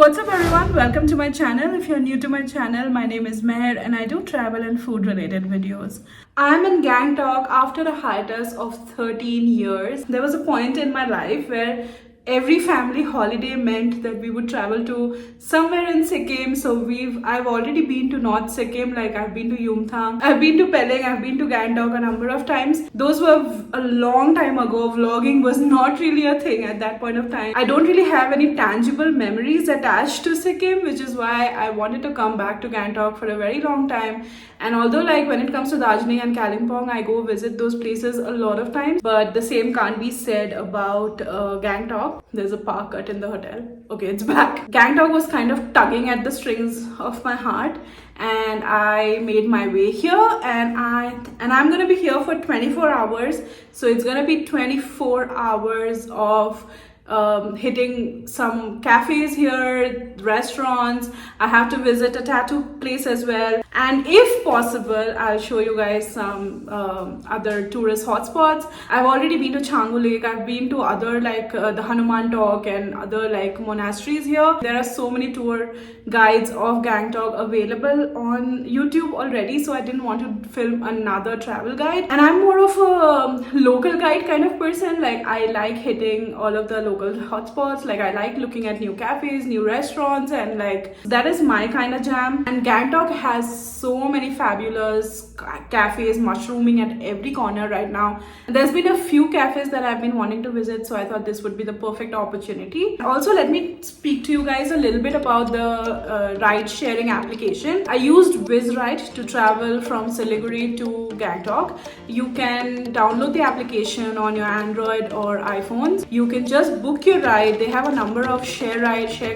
What's up everyone, welcome to my channel. If you're new to my channel, my name is Meher and I do travel and food related videos. I'm in Gangtok after a hiatus of 13 years. There was a point in my life where every family holiday meant that we would travel to somewhere in Sikkim. So I've already been to North Sikkim, like I've been to Yumthang, I've been to Peleng, I've been to Gangtok a number of times. Those were a long time ago. Vlogging was not really a thing at that point of time. I don't really have any tangible memories attached to Sikkim, which is why I wanted to come back to Gangtok for a very long time. And although like when it comes to Darjeeling and Kalimpong, I go visit those places a lot of times, but the same can't be said about Gangtok. There's a power cut in the hotel. Okay, it's back. Gangtok was kind of tugging at the strings of my heart, and I made my way here, and I'm gonna be here for 24 hours. So it's gonna be 24 hours of hitting some cafes here, restaurants. I have to visit a tattoo place as well, and if possible I'll show you guys some other tourist hotspots. I've already been to Changu Lake. I've been to other like the Hanuman Talk and other like monasteries here. There are so many tour guides of Gangtok available on YouTube already, so I didn't want to film another travel guide. And I'm more of a local guide kind of person. Like I like hitting all of the local hotspots. Like I like looking at new cafes, new restaurants, and like that is my kind of jam. And Gangtok has so many fabulous cafes mushrooming at every corner right now. And there's been a few cafes that I've been wanting to visit, so I thought this would be the perfect opportunity. Also, let me speak to you guys a little bit about the ride sharing application. I used WizRide to travel from Siliguri to Gangtok. You can download the application on your Android or iPhones. You can just book your ride. They have a number of share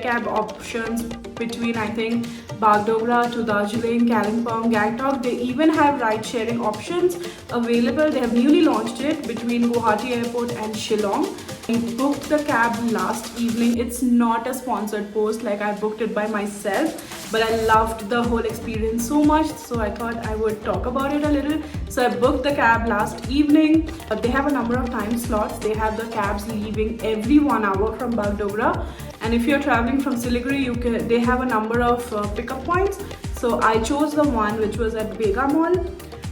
cab options between, I think, Bagdogra to Darjeeling, Kalimpong, Gangtok. They even have ride sharing options available. They have newly launched it between Guwahati Airport and Shillong. I booked the cab last evening. It's not a sponsored post, like I booked it by myself, but I loved the whole experience so much, so I thought I would talk about it a little. So I booked the cab last evening. They have a number of time slots. They have the cabs leaving every 1 hour from Bagdogra, and if you're traveling from Siliguri, they have a number of pickup points. So I chose the one which was at Bega Mall.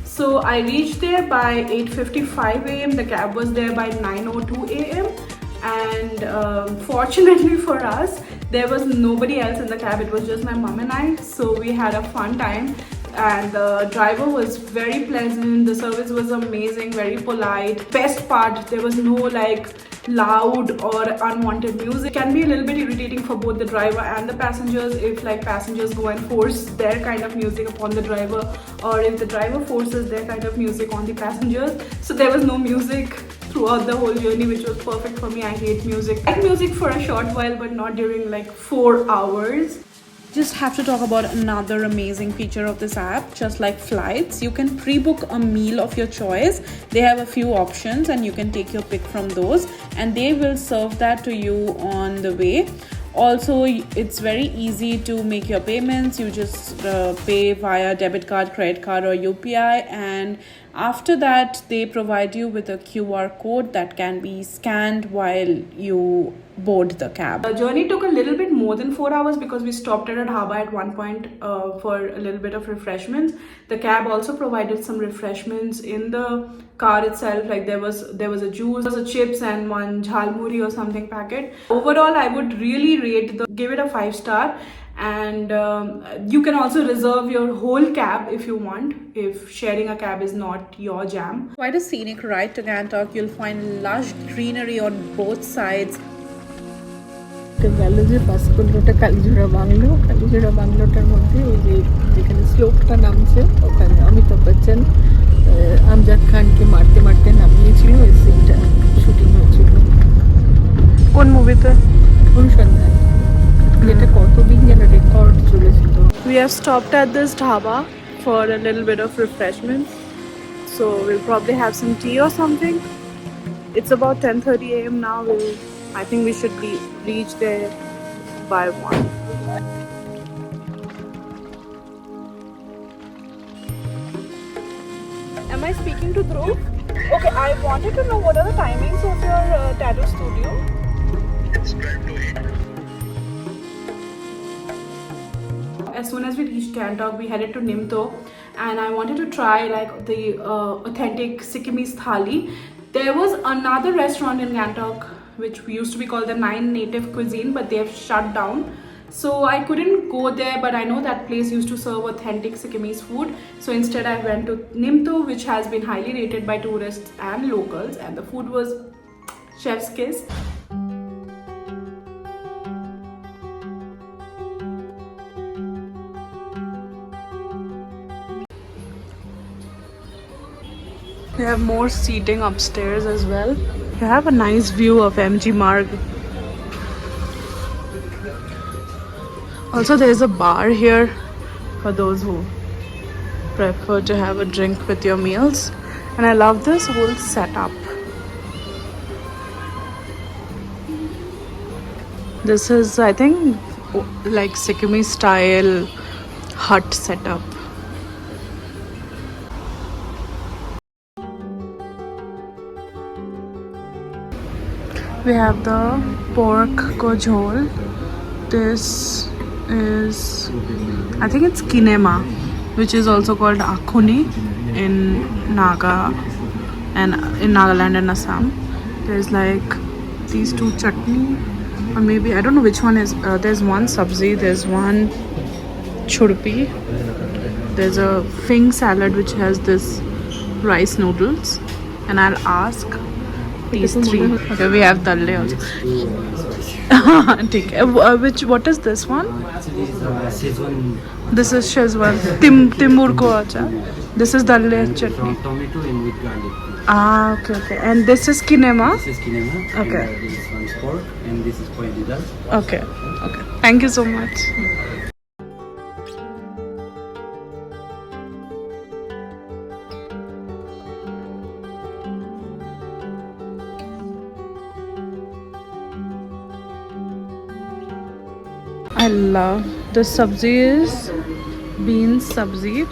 So I reached there by 8:55 a.m. The cab was there by 9:02 a.m. And fortunately for us, there was nobody else in the cab. It was just my mom and I. So we had a fun time. And the driver was very pleasant. The service was amazing, very polite. Best part, there was no like loud or unwanted music. It can be a little bit irritating for both the driver and the passengers if like passengers go and force their kind of music upon the driver, or if the driver forces their kind of music on the passengers. So there was no music throughout the whole journey, which was perfect for me. I hate music. I like music for a short while, but not during like 4 hours. Just have to talk about another amazing feature of this app. Just like flights, you can pre-book a meal of your choice. They have a few options and you can take your pick from those, and they will serve that to you on the way. Also, it's very easy to make your payments. You just pay via debit card, credit card, or UPI, and after that they provide you with a QR code that can be scanned while you board the cab. The journey took a little bit more than 4 hours because we stopped at a dhaba at one point for a little bit of refreshments. The cab also provided some refreshments in the car itself. Like there was a juice, there was a chips, and one jhalmuri or something packet. Overall, I would really give it a 5-star. And you can also reserve your whole cab if you want, if sharing a cab is not your jam. Quite a scenic ride to Gangtok. You'll find lush greenery on both sides. গেল যে বাসকুল্লোটা কালীজোড়া বাংলোটার মধ্যে ওই যে যেখানে স্লোপটা নামছে ওখানে অমিতাভ বচ্চন আমজাদ খানকে মারতে মারতে নামিয়েছিল, ওই সিনটা শুটিং হয়েছিল। কোন মুভিতে? অনুসন্ধান, যেটা কতদিন যেন রেকর্ড চলেছিল। We have stopped at this dhaba for a little bit of refreshment, so we'll probably have some tea or something. It's about 10:30 a.m. now. I think we should reach there by 1. Am I speaking to Dhruv? Okay, I wanted to know what are the timings of your tattoo studio? It's 12 to 8. As soon as we reached Gangtok, we headed to Nimto, and I wanted to try like the authentic Sikkimese thali. There was another restaurant in Gangtok which used to be called the Nine Native Cuisine, but they have shut down. So I couldn't go there, but I know that place used to serve authentic Sikkimese food. So instead I went to Nimto, which has been highly rated by tourists and locals, and the food was chef's kiss. We have more seating upstairs as well. You have a nice view of MG Marg. Also, there is a bar here for those who prefer to have a drink with your meals. And I love this whole setup. This is, I think, like Sikkimese style hut setup. We have the pork ko jhol. This is, I think it's kinema, which is also called akhuni in Naga and in Nagaland and Assam. There's like these two chutney, or maybe I don't know which one is. There's one sabzi, there's one churpi, there's a fing salad which has this rice noodles, and I'll ask these three. Okay, we have dalle also. What is this one? This is Shezwan. Timur ko acha. This is dalle chutney. Tomato and with garlic. Ah, okay. And this is kinema. This is kinema. Okay. And this one is pork and this is pointed dal. Okay. Thank you so much. I love the sabzi is beans sabzi,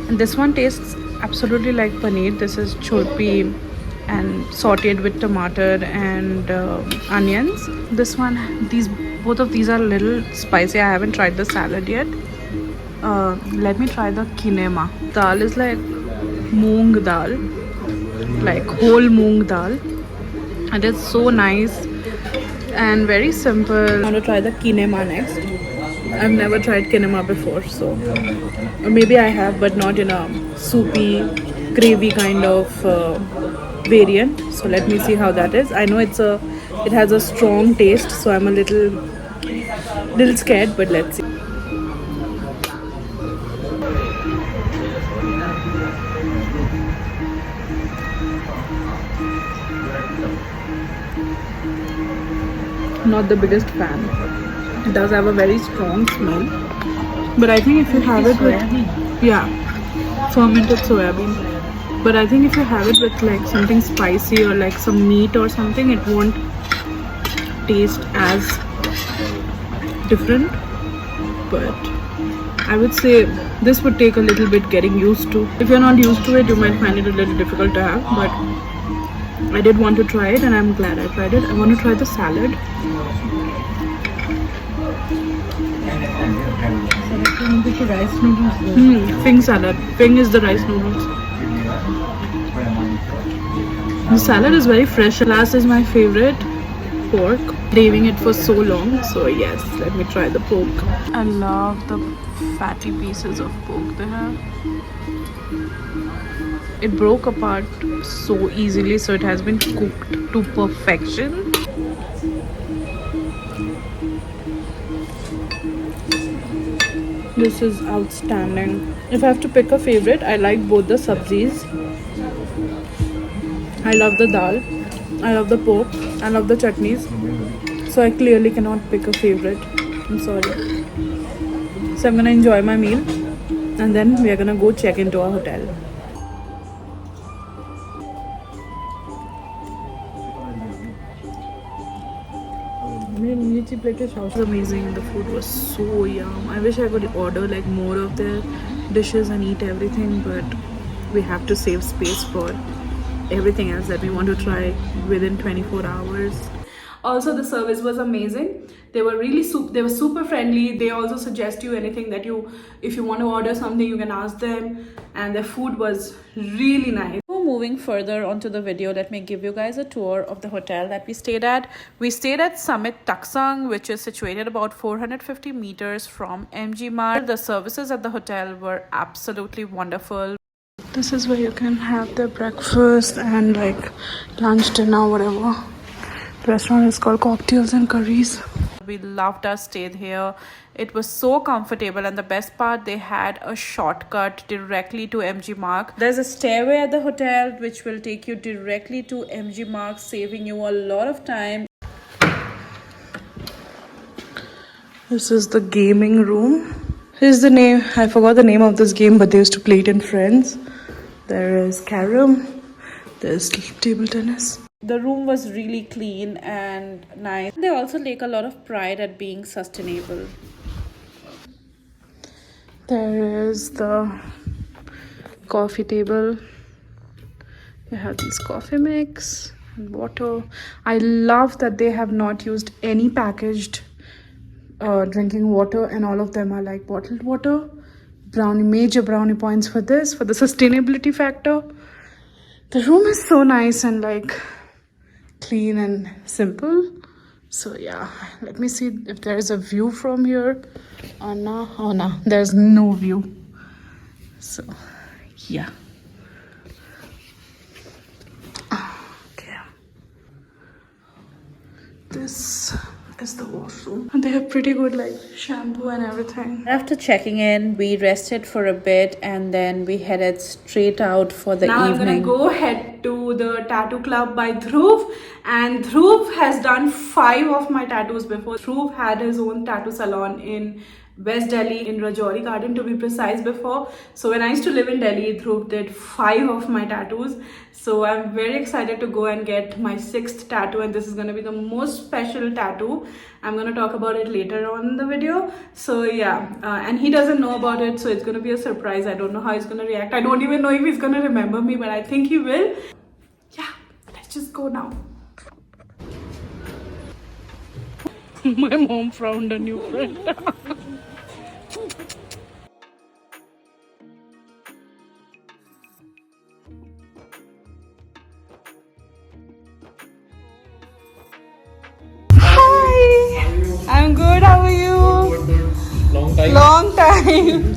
and this one tastes absolutely like paneer. This is churpi and sauteed with tomato and onions. This one, both of these are a little spicy. I haven't tried the salad yet. Let me try the kinema. Dal is like moong dal, like whole moong dal, and it's so nice and very simple. I'm going to try the kinema next. I've never tried kinema before, so or maybe I have, but not in a soupy, gravy kind of variant. So let me see how that is. I know it has a strong taste, so I'm a little scared, but let's see. Not the biggest fan. It does have a very strong smell, but I think if you have it with fermented soya bean. But I think if you have it with like something spicy or like some meat or something, it won't taste as different. But I would say this would take a little bit getting used to. If you're not used to it, you might find it a little difficult to have, but I did want to try it and I'm glad I tried it. I want to try the salad. Rice noodles. Fing salad. Fing is the rice noodles. The salad is very fresh. Last is my favorite, pork. Craving it for so long. So yes, let me try the pork. I love the fatty pieces of pork they have. It broke apart so easily, so it has been cooked to perfection. This is outstanding. If I have to pick a favorite, I like both the sabzis. I love the dal. I love the pork. I love the chutneys. So I clearly cannot pick a favorite. I'm sorry. So I'm gonna enjoy my meal and then we are gonna go check into our hotel. It was amazing. The food was so yum. I wish I could order like more of their dishes and eat everything, but we have to save space for everything else that we want to try within 24 hours. Also, the service was amazing. They were really they were super friendly. They also suggest you anything that if you want to order something, you can ask them, and their food was really nice. Before moving further onto the video, let me give you guys a tour of the hotel that we stayed at. We stayed at Summit Taksang, which is situated about 450 meters from MG Mart. The services at the hotel were absolutely wonderful. This is where you can have the breakfast and like lunch, dinner, whatever. The restaurant is called Cocktails and Curries. We loved our stay here. It was so comfortable, and the best part, they had a shortcut directly to MG Mark. There's a stairway at the hotel which will take you directly to MG Mark, saving you a lot of time. This is the gaming room. Here's the name. I forgot the name of this game, but they used to play it in Friends. There is carom. There's table tennis. The room was really clean and nice. They also take a lot of pride at being sustainable. There is the coffee table. They have these coffee mix and water. I love that they have not used any packaged drinking water, and all of them are like bottled water. Major brownie points for this, for the sustainability factor. The room is so nice and like clean and simple. So yeah, let me see if there is a view from here. Oh no, there's no view. So yeah. Okay. This is the washroom, and they have pretty good like shampoo and everything. After checking in, we rested for a bit, and then we headed straight out for the evening. I'm gonna go head to the tattoo club by Dhruv, and Dhruv has done 5 of my tattoos before. Dhruv had his own tattoo salon in West Delhi, in Rajouri Garden to be precise, before. So when I used to live in Delhi, Dhruv did 5 of my tattoos. So I'm very excited to go and get my 6th tattoo, and this is going to be the most special tattoo. I'm going to talk about it later on in the video. So yeah, and he doesn't know about it, so it's going to be a surprise. I don't know how he's going to react. I don't even know if he's going to remember me, but I think he will. Yeah, let's just go now. My mom found a new friend. I'm good, how are you? Good. Long time.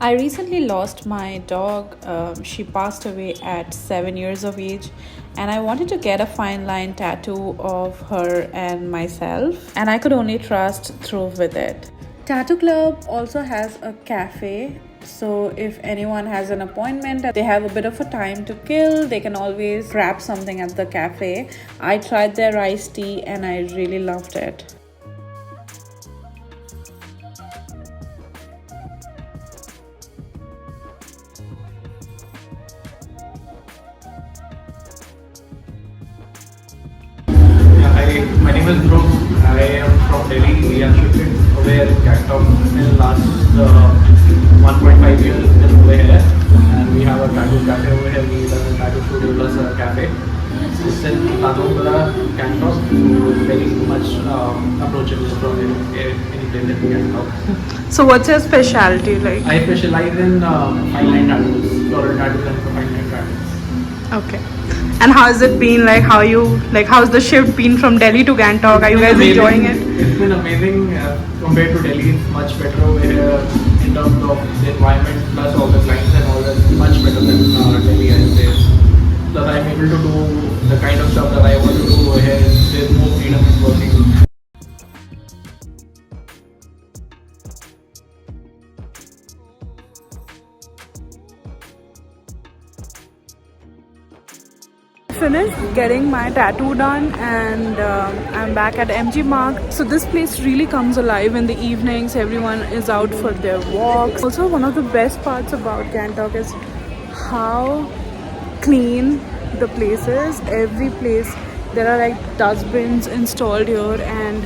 I recently lost my dog. She passed away at 7 years of age, and I wanted to get a fine line tattoo of her and myself, and I could only trust Dhruv with it. Tattoo Club also has a cafe. So if anyone has an appointment, they have a bit of a time to kill, they can always grab something at the cafe. I tried their iced tea and I really loved it. Hi, my name is Dhruv. I am from Delhi. We have shifted over here in Gangtok in the last 1.5 years over here, and we have a tattoo cafe over here. We have a tattoo studio plus a cafe. It's in Tanongala, Gangtok, so very much approachable from any place in Gangtok. So what's your specialty like? I specialize in fine line tattoos, floral tattoos and fine line tattoos. Okay. And how's it been like? How's the shift been from Delhi to Gangtok? Are you guys enjoying it? It's been amazing compared to Delhi. It's much better over here in terms of the environment, plus all the clients and all that. Much better than Delhi, I would say. Plus, I'm able to do the kind of stuff that I want to do over here. There's more freedom in working. Finished getting my tattoo done, and I'm back at MG Mark. So this place really comes alive in the evenings. Everyone is out for their walks. Also, one of the best parts about Gangtok is how clean the place is. Every place there are like dustbins installed here, and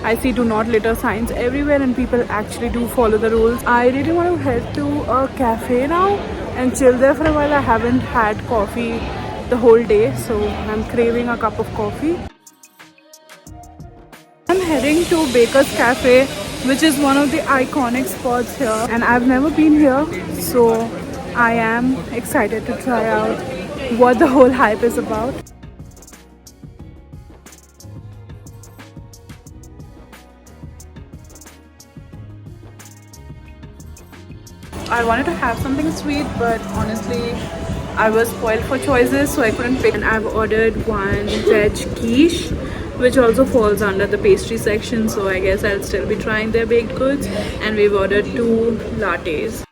I see do not litter signs everywhere, and people actually do follow the rules. I really want to head to a cafe now and chill there for a while. I haven't had coffee the whole day, so I'm craving a cup of coffee. I'm heading to Baker's Cafe, which is one of the iconic spots here, and I've never been here, so I am excited to try out what the whole hype is about. I wanted to have something sweet, but honestly I was spoiled for choices, so I couldn't pick. And I've ordered one veg quiche, which also falls under the pastry section, so I guess I'll still be trying their baked goods. And we've ordered 2 lattes.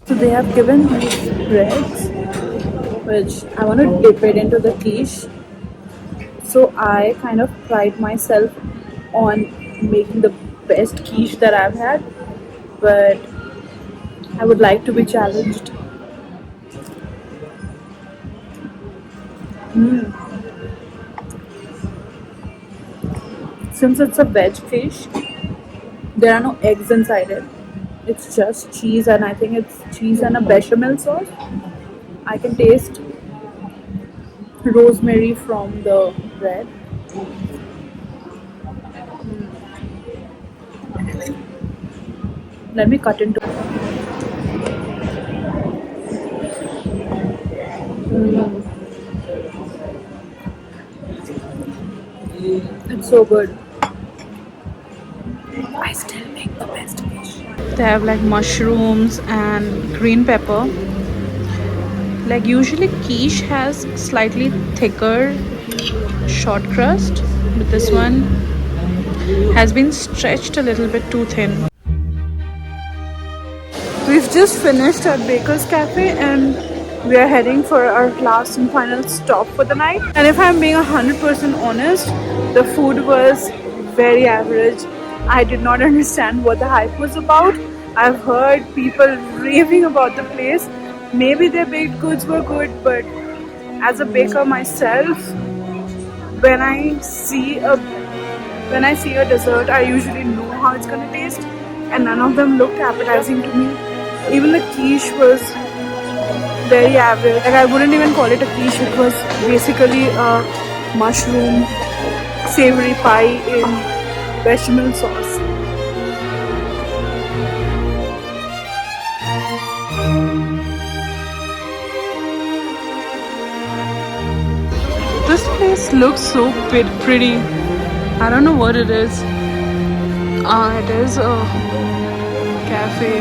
So they have given these breads, which I want to dip it into the quiche. So I kind of pride myself on making the best quiche that I've had, but I would like to be challenged. Since it's a veg quiche, there are no eggs inside it. It's just cheese, and I think it's cheese and a bechamel sauce. I can taste rosemary from the bread. Let me cut into. It's so good. I still make the best dish. They have like mushrooms and green pepper. Like usually quiche has slightly thicker short crust, but this one has been stretched a little bit too thin. We've just finished at Baker's Cafe and we are heading for our last and final stop for the night. And if I'm being 100% honest, the food was very average. I did not understand what the hype was about. I've heard people raving about the place. Maybe their baked goods were good, but as a baker myself, when I see a dessert, I usually know how it's gonna taste, and none of them looked appetizing to me. Even the quiche was very average. Like I wouldn't even call it a quiche. It was basically a mushroom savory pie in bechamel sauce. This place looks so pretty. I don't know what it is. It is a cafe.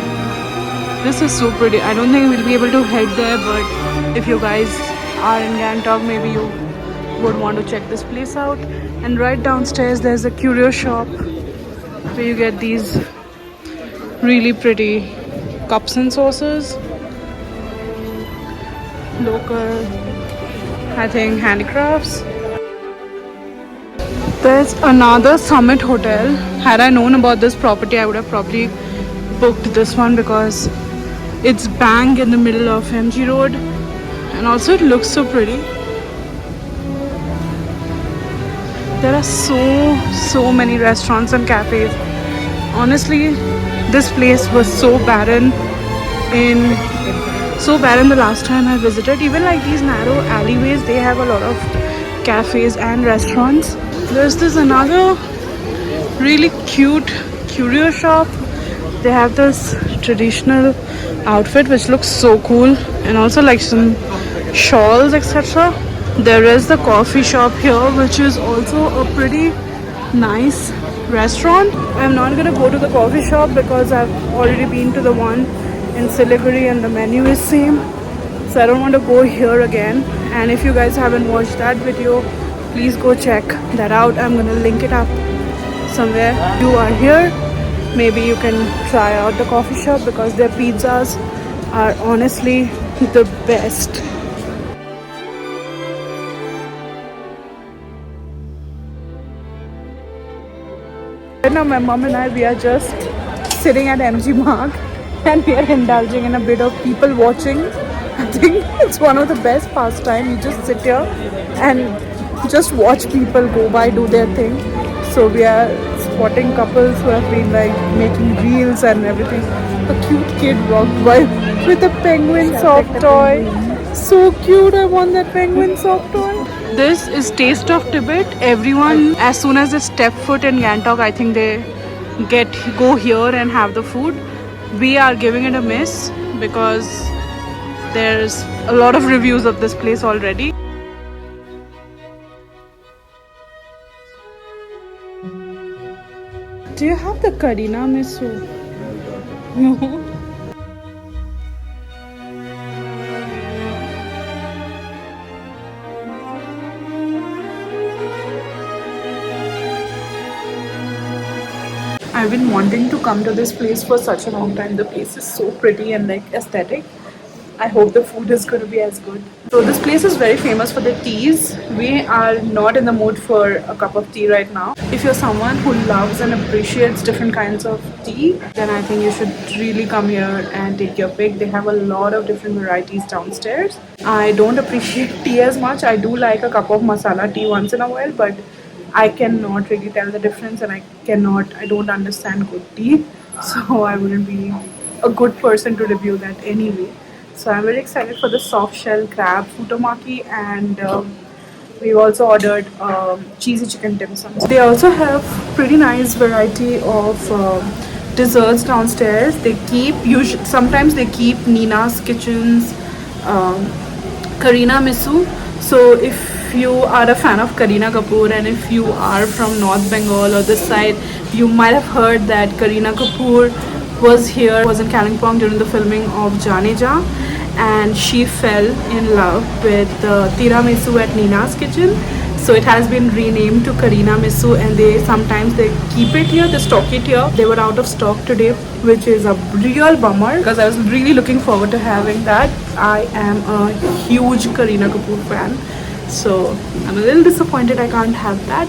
This is so pretty. I don't think we'll be able to head there, but if you guys are in Gangtok, maybe you would want to check this place out. And right downstairs there's a curio shop where you get these really pretty cups and saucers. Local, I think, handicrafts. There's another Summit Hotel. Had I known about this property, I would have probably booked this one because it's bang in the middle of MG Road, and also it looks so pretty. There are so many restaurants and cafes. Honestly, this place was so barren the last time I visited. Even like these narrow alleyways, they have a lot of cafes and restaurants. There's this another really cute curio shop. They have this traditional outfit which looks so cool, and also like some shawls, etc. There is the coffee shop here, which is also a pretty nice restaurant. I'm not gonna go to the coffee shop because I've already been to the one in Siliguri and the menu is same, so I don't want to go here again. And if you guys haven't watched that video, please go check that out. I'm gonna link it up somewhere. You are here, maybe you can try out the coffee shop because their pizzas are honestly the best. Right now my mom and I, we are just sitting at MG Marg and we are indulging in a bit of people watching. I think it's one of the best pastime. You just sit here and just watch people go by, do their thing. So we are spotting couples who have been like making reels and everything. A cute kid walked by with a penguin soft toy. So cute, I want that penguin soft toy. This is Taste of Tibet. Everyone, as soon as they step foot in Gangtok, I think they go here and have the food. We are giving it a miss because there's a lot of reviews of this place already. Do you have the Karina miso? No. I've been wanting to come to this place for such a long time. The place is so pretty and like aesthetic. I hope the food is going to be as good. So this place is very famous for the teas. We are not in the mood for a cup of tea right now. If you're someone who loves and appreciates different kinds of tea, then I think you should really come here and take your pick. They have a lot of different varieties downstairs. I don't appreciate tea as much. I do like a cup of masala tea once in a while, but I cannot really tell the difference, and I don't understand good tea. So I wouldn't be a good person to review that anyway. So I'm very excited for the soft shell crab futomaki, and we've also ordered cheesy chicken dim sum. They also have pretty nice variety of desserts downstairs. They keep sometimes they keep Nina's Kitchen's Karina Misu. So if you are a fan of Kareena Kapoor and if you are from North Bengal or this side, you might have heard that Kareena Kapoor was in Kalimpong during the filming of Jaane Jaan, and she fell in love with tiramisu at Nina's Kitchen. So it has been renamed to Karina Misu, and sometimes they keep it here, they stock it here. They were out of stock today, which is a real bummer because I was really looking forward to having that. I am a huge Kareena Kapoor fan, so I'm a little disappointed I can't have that.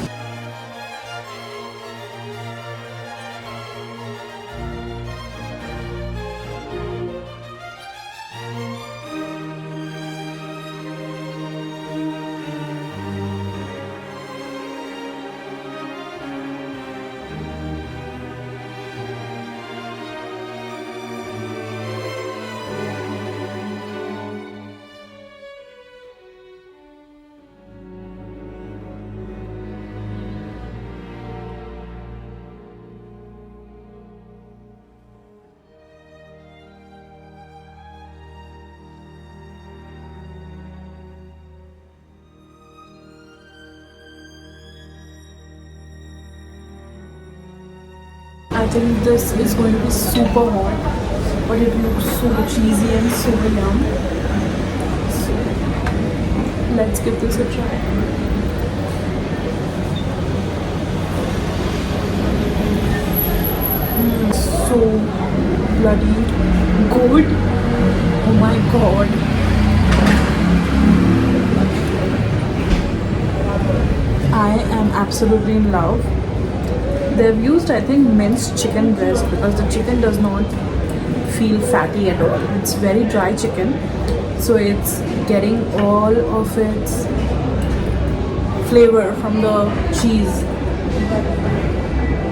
I think this is going to be super hot, but it looks so cheesy and so yum. So let's give this a try. So bloody good. Oh my god. I am absolutely in love. They've used, I think, minced chicken breast because the chicken does not feel fatty at all. It's very dry chicken, so it's getting all of its flavor from the cheese.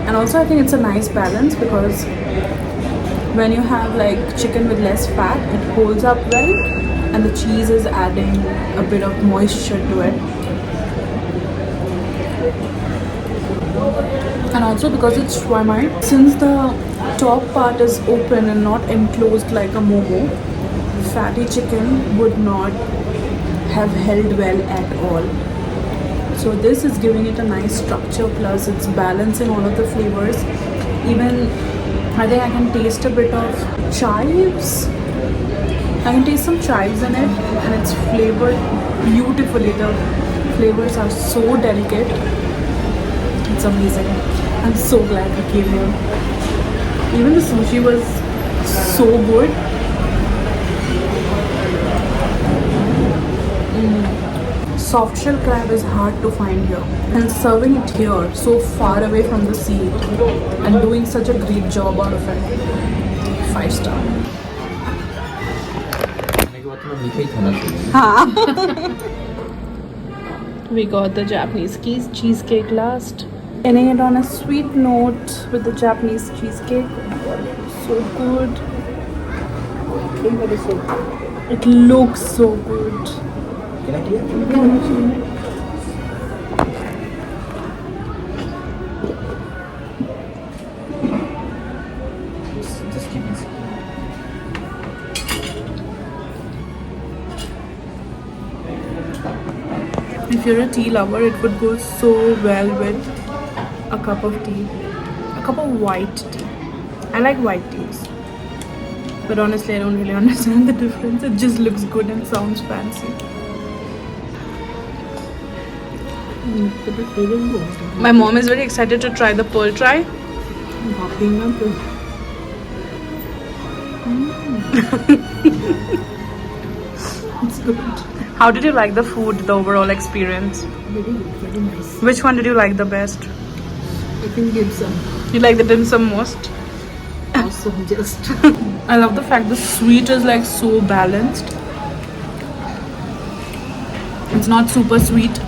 And also I think it's a nice balance because when you have like chicken with less fat, it holds up well, and the cheese is adding a bit of moisture to it. And also because it's shwamai, since the top part is open and not enclosed like a momo, fatty chicken would not have held well at all. So this is giving it a nice structure, plus it's balancing all of the flavors. Even I think I can taste a bit of chives. I can taste some chives in it, and it's flavored beautifully. The flavors are so delicate. It's amazing. I'm so glad we came here. Even the sushi was so good. Soft shell crab is hard to find here, and serving it here so far away from the sea and doing such a great job out of it. 5 star. मेरे को तो मीठा ही खाना चाहिए। हाँ We got the Japanese cheesecake last. Ending it on a sweet note with the Japanese cheesecake. So good. It looks so good. Just keep it. If you're a tea lover, it would go so well with a cup of tea. A cup of white tea. I like white teas. But honestly, I don't really understand the difference. It just looks good and sounds fancy. My mom is very excited to try the pearl try. It's good. How did you like the food, the overall experience? Very good, very nice. Which one did you like the best? I think dim sum. You like the dim sum most? Awesome, just. I love the fact the sweet is like so balanced. It's not super sweet.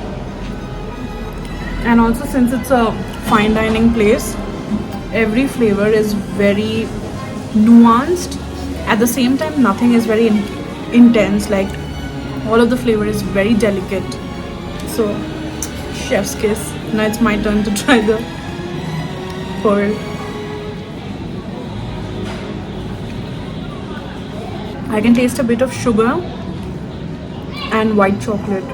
And also, since it's a fine dining place, every flavor is very nuanced. At the same time, nothing is very intense. Like, all of the flavor is very delicate. So, chef's kiss. Now it's my turn to try the pearl. I can taste a bit of sugar and white chocolate.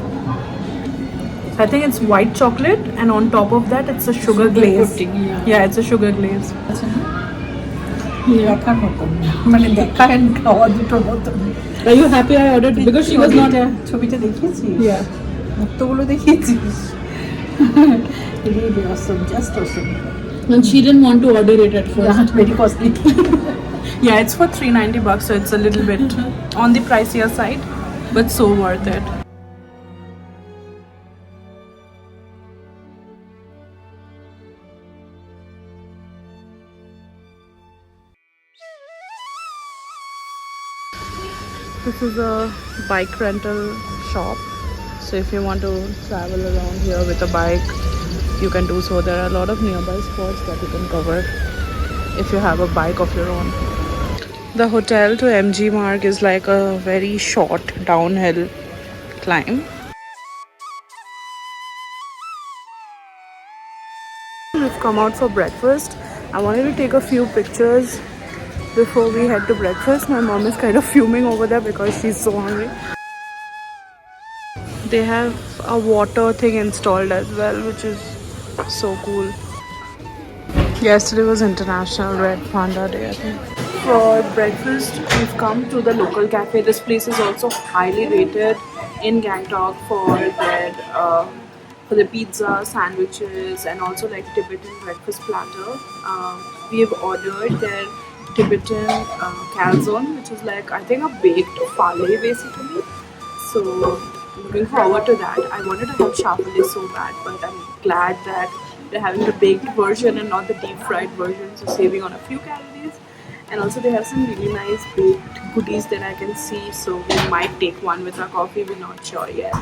I think it's white chocolate, and on top of that, it's a sugar glaze. coating, yeah. Yeah, it's a sugar glaze. দেখার মতন মানে দেখা and খাওয়া দুটোর মতন Are you happy I ordered? Because she was not. ছবিটা দেখিয়েছিস Yeah. মুক্তগুলো দেখিয়েছিস really awesome, just awesome. And she didn't want to order it at first. Yeah, very costly. Yeah, it's for $390, so it's a little bit on the pricier side, but so worth it. This is a bike rental shop. So if you want to travel around here with a bike, you can do so. There are a lot of nearby spots that you can cover if you have a bike of your own. The hotel to MG Marg is like a very short downhill climb. We've come out for breakfast. I wanted to take a few pictures before we head to breakfast. My mom is kind of fuming over there because she's so hungry. They have a water thing installed as well, which is so cool. Yesterday was International Red Panda Day, I think. For breakfast, we've come to the local cafe. This place is also highly rated in Gangtok for the pizza, sandwiches, and also like Tibetan breakfast platter. We have ordered their Tibetan calzone, which is like, I think, a baked falafel basically. So looking forward to that. I wanted to have shafali so bad, but I'm glad that they're having the baked version and not the deep fried version, so saving on a few calories. And also they have some really nice baked goodies that I can see, so we might take one with our coffee. We're not sure yet.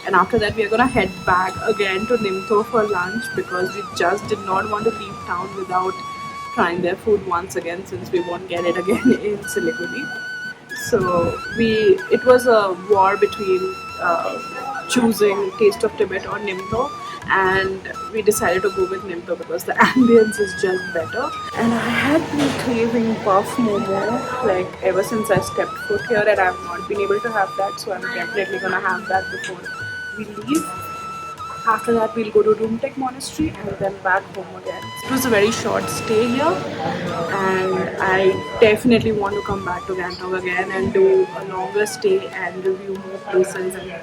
And after that we are gonna head back again to Nimto for lunch, because we just did not want to leave town without trying their food once again, since we won't get it again in Siliguri. So it was a war between choosing Taste of Tibet or Nimto, and we decided to go with Nimto because the ambience is just better. And I had been craving puff momo like ever since I stepped foot here, and I've not been able to have that, so I'm definitely gonna have that before we leave. After that, we'll go to Rumtek Monastery and then back home again. It was a very short stay here, and I definitely want to come back to Gangtok again and do a longer stay and review more places and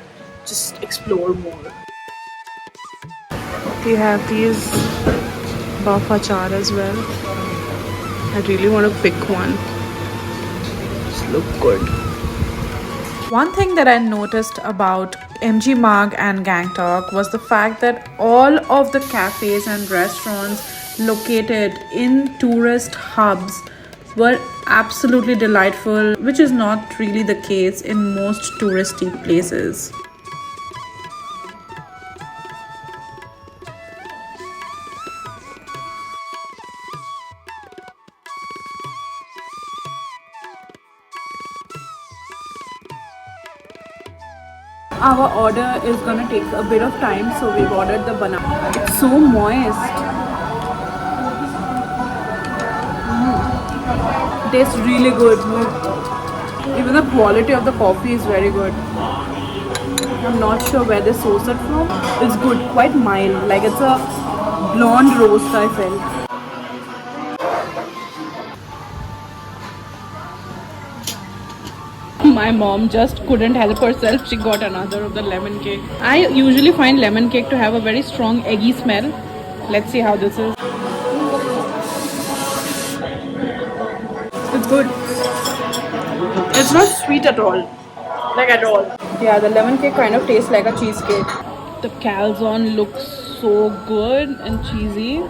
just explore more. They have these buff achar as well. I really want to pick one. Just look good. One thing that I noticed about MG Marg and Gangtok was the fact that all of the cafes and restaurants located in tourist hubs were absolutely delightful, which is not really the case in most touristy places. Our order is gonna take a bit of time, so we've ordered the banana. It's so moist. Tastes really good. Even the quality of the coffee is very good. I'm not sure where they source it from. It's good, quite mild. Like it's a blonde roast, I felt. My mom just couldn't help herself. She got another of the lemon cake. I usually find lemon cake to have a very strong eggy smell. Let's see how this is. It's good. It's not sweet at all. Like at all. Yeah, the lemon cake kind of tastes like a cheesecake. The calzone looks so good and cheesy.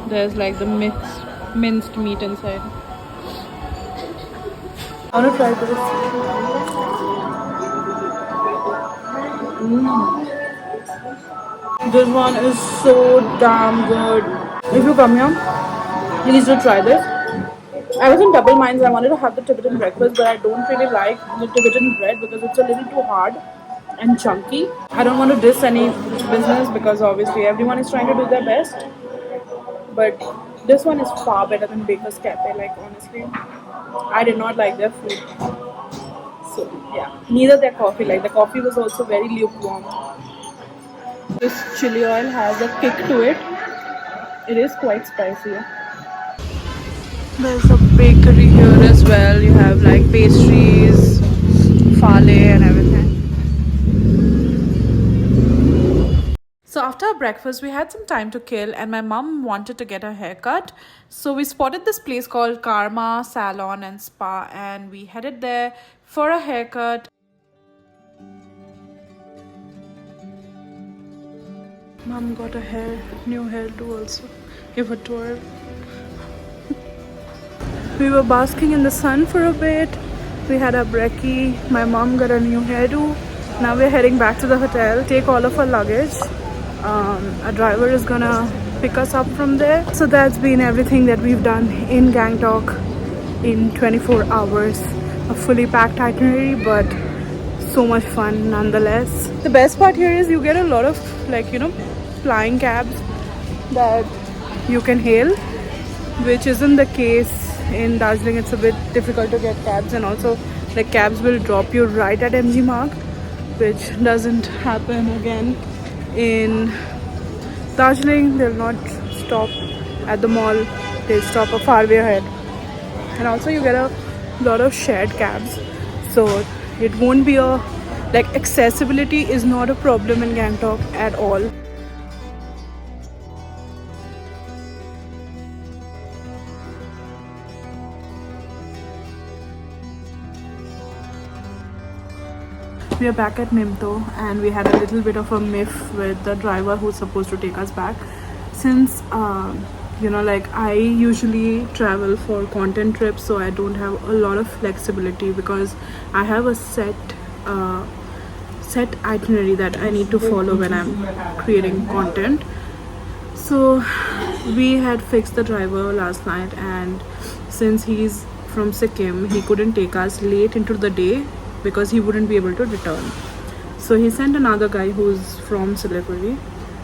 There's like the minced meat inside. I want to try this. This one is so damn good. If you come here, please do try this. I was in double minds. I wanted to have the Tibetan breakfast, but I don't really like the Tibetan bread because it's a little too hard and chunky. I don't want to diss any business because obviously everyone is trying to do their best. But this one is far better than Baker's Cafe, like honestly. I did not like their food. So yeah, neither their coffee. Like the coffee was also very lukewarm. This chili oil has a kick to it. It is quite spicy. There's a bakery here as well. You have like pastries, fale and everything. So after our breakfast, we had some time to kill and my mom wanted to get her haircut. So we spotted this place called Karma Salon and Spa and we headed there for a haircut. Mom got a new hairdo also. Give a twirl. We were basking in the sun for a bit. We had a brekkie. My mom got a new hairdo. Now we're heading back to the hotel. Take all of our luggage. A driver is gonna pick us up from there. So that's been everything that we've done in Gangtok in 24 hours. A fully packed itinerary, but so much fun nonetheless. The best part here is you get a lot of flying cabs that you can hail, which isn't the case in Darjeeling. It's a bit difficult to get cabs, and also the cabs will drop you right at MG Marg, which doesn't happen again in Darjeeling. They'll not stop at the mall, they'll stop a far way ahead. And also you get a lot of shared cabs, so it won't be accessibility is not a problem in Gangtok at all. We are back at Nimto and we had a little bit of a miff with the driver who's supposed to take us back. Since I usually travel for content trips, so I don't have a lot of flexibility because I have a set itinerary that I need to follow when I'm creating content. So we had fixed the driver last night, and since he's from Sikkim, he couldn't take us late into the day because he wouldn't be able to return. So he sent another guy who's from Siliguri.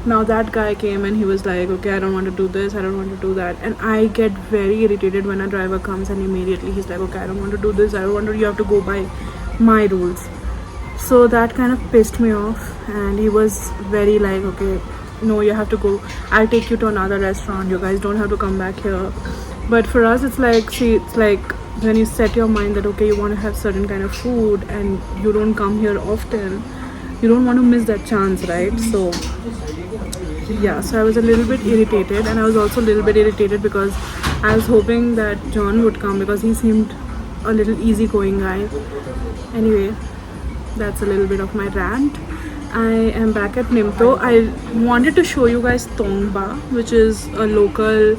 Now that guy came and he was like, okay, I don't want to do this, I don't want to do that. And I get very irritated when a driver comes and immediately he's like, okay, I don't want to do this, I don't want to, you have to go by my rules. So that kind of pissed me off, and he was very like, okay, no, you have to go, I'll take you to another restaurant, you guys don't have to come back here. But for us it's like, see, it's like when you set your mind that okay, you want to have certain kind of food and you don't come here often, you don't want to miss that chance, right? So yeah, so I was a little bit irritated, and I was also a little bit irritated because I was hoping that John would come because he seemed a little easygoing guy. Anyway, that's a little bit of my rant. I am back at Nimto. I wanted to show you guys Tongba, which is a local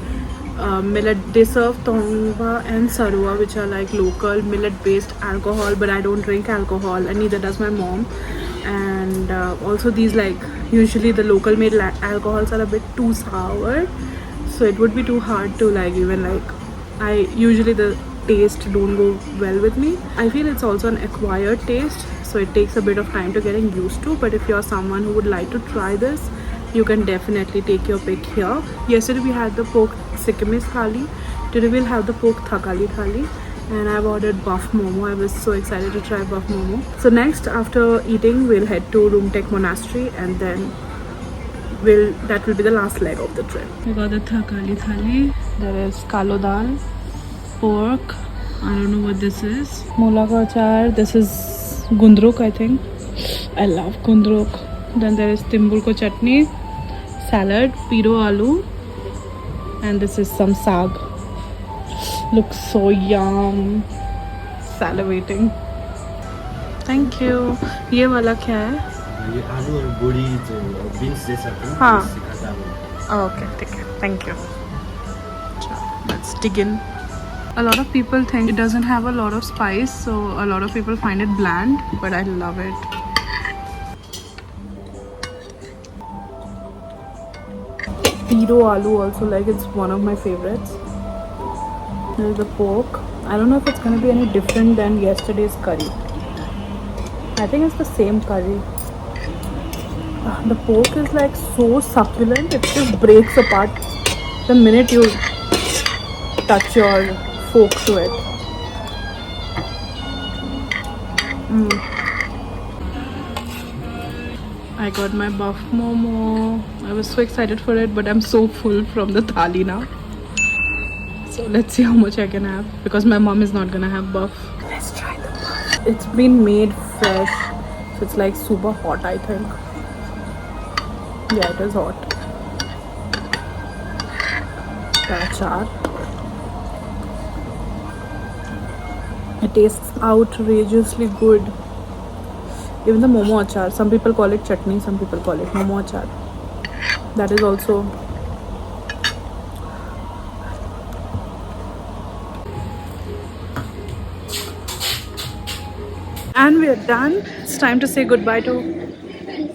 millet. They serve Tongba and Sarua, which are like local millet based alcohol, but I don't drink alcohol and neither does my mom. And also these, like, usually the local made alcohols are a bit too sour, so it would be too hard to I usually the taste don't go well with me. I feel it's also an acquired taste, so it takes a bit of time to getting used to. But if you're someone who would like to try this, you can definitely take your pick here. Yesterday we had the pork Sikkimese thali. Today we'll have the pork thakali thali. And I've ordered buff momo. I was so excited to try buff momo. So next, after eating, we'll head to Rumtek Monastery, and then that will be the last leg of the trip. We got the thakali thali. There is kalo dal, pork. I don't know what this is. Mola ka achar. This is gundruk, I think. I love gundruk. Then there is timbul ko chutney, salad, piro aloo, and this is some saag. Looks so yum. Salivating. Thank you. ये वाला क्या है? ये आलू और बोड़ी जो beans जैसा था हाँ. सिखाता हूँ. Okay, ठीक है. Thank you. Let's dig in. A lot of people think it doesn't have a lot of spice, so a lot of people find it bland, but I love it. Piro aloo also, like, it's one of my favorites. There's the pork. I don't know if it's going to be any different than yesterday's curry. I think it's the same curry. The pork is like so succulent, it just breaks apart the minute you touch your fork to it. I got my buff momo. I was so excited for it, but I'm so full from the thali now. So let's see how much I can have, because my mom is not gonna have buff. Let's try the buff. It's been made fresh, so it's like super hot, I think. Yeah, it is hot. The achar. It tastes outrageously good. Even the momo achar. Some people call it chutney, some people call it momo achar. That is also. And we are done. It's time to say goodbye to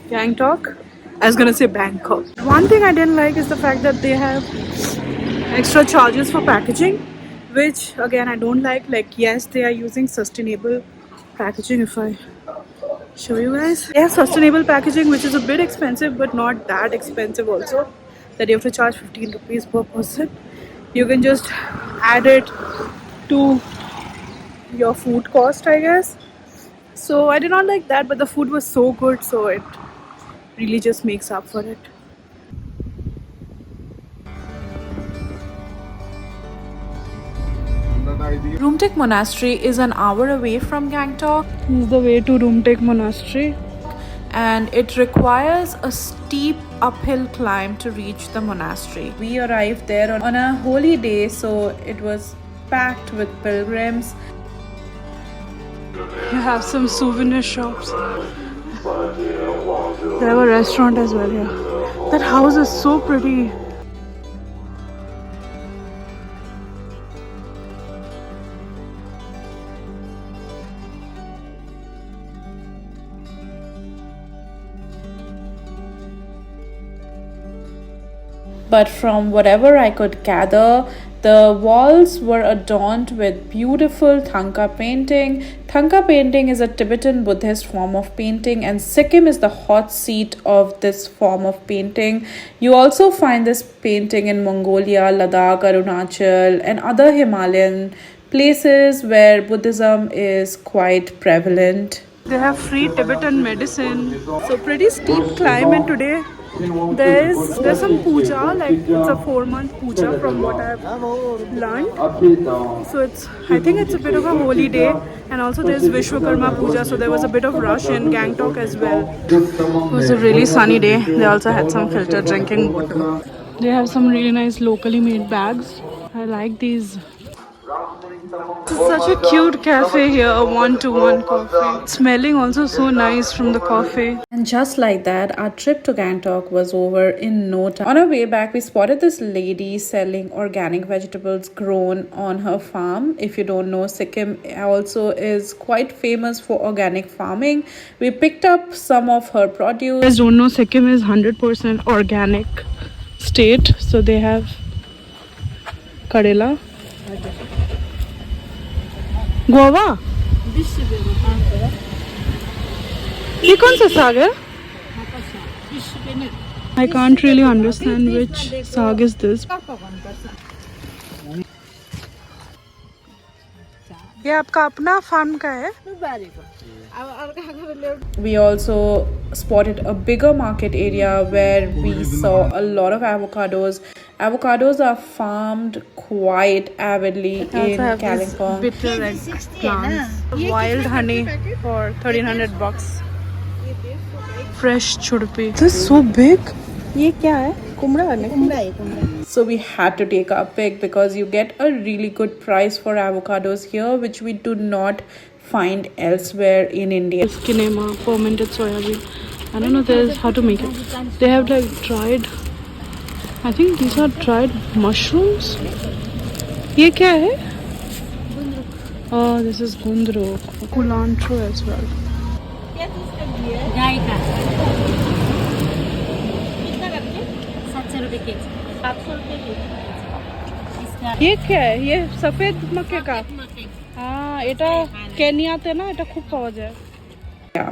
Gangtok. I was gonna say Bangkok. One thing I didn't like is the fact that they have extra charges for packaging, which again I don't like. Like, yes, they are using sustainable packaging. If I show you guys, they have sustainable packaging, which is a bit expensive, but not that expensive also, that you have to charge 15 rupees per person. You can just add it to your food cost, I guess. So I did not like that, but the food was so good, so it really just makes up for it. Rumtek Monastery is an hour away from Gangtok. This is the way to Rumtek Monastery, and it requires a steep uphill climb to reach the monastery. We arrived there on a holy day, so it was packed with pilgrims. You have some souvenir shops. They have a restaurant as well here. That house is so pretty. But from whatever I could gather, the walls were adorned with beautiful Thangka painting. Thangka painting is a Tibetan Buddhist form of painting, and Sikkim is the hot seat of this form of painting. You also find this painting in Mongolia, Ladakh, Arunachal, and other Himalayan places where Buddhism is quite prevalent. They have free Tibetan medicine. So pretty steep climb, and today there's some puja, like it's a 4-month puja from what I've learned. So I think it's a bit of a holy day, and also there's Vishwakarma puja, so there was a bit of rush in Gangtok as well. It was a really sunny day. They also had some filtered drinking water. They have some really nice locally made bags. I like these. It's such a cute cafe here, a 1-to-1 coffee. Smelling also so nice from the coffee. And just like that, our trip to Gangtok was over in no time. On our way back, we spotted this lady selling organic vegetables grown on her farm. If you don't know, Sikkim also is quite famous for organic farming. We picked up some of her produce. You guys don't know, Sikkim is 100% organic state. So they have Karela. Guava? ये कौन सा साग है? I can't really understand which saag is this. ये आपका अपना farm का है? We also spotted a bigger market area where we saw a lot of avocados. Avocados are farmed quite avidly in Kalimpong. Bitter plants. Wild honey for 1300 bucks. Fresh churpi. This is so big. ये क्या है? कुमड़ा है? So we had to take our pick because you get a really good price for avocados here, which we do not find elsewhere in India. Kinema, fermented soybean. I don't know this how to make it. They have like dried. I think these are dried mushrooms. ये क्या है? Oh, this is gundro. Culantro as well. गाय का 700 रुपये KG 700 रुपये KG ये क्या है? ये सफेद मक्के का? हाँ, এটা কেনিয়াতে না এটা খুব পাওয়া যায়। Yeah.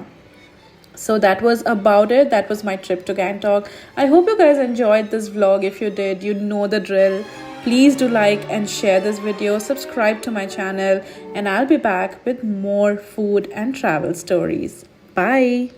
So that was about it. That was my trip to Gangtok. I hope you guys enjoyed this vlog. If you did, you know the drill. Please do like and share this video. Subscribe to my channel and I'll be back with more food and travel stories. Bye.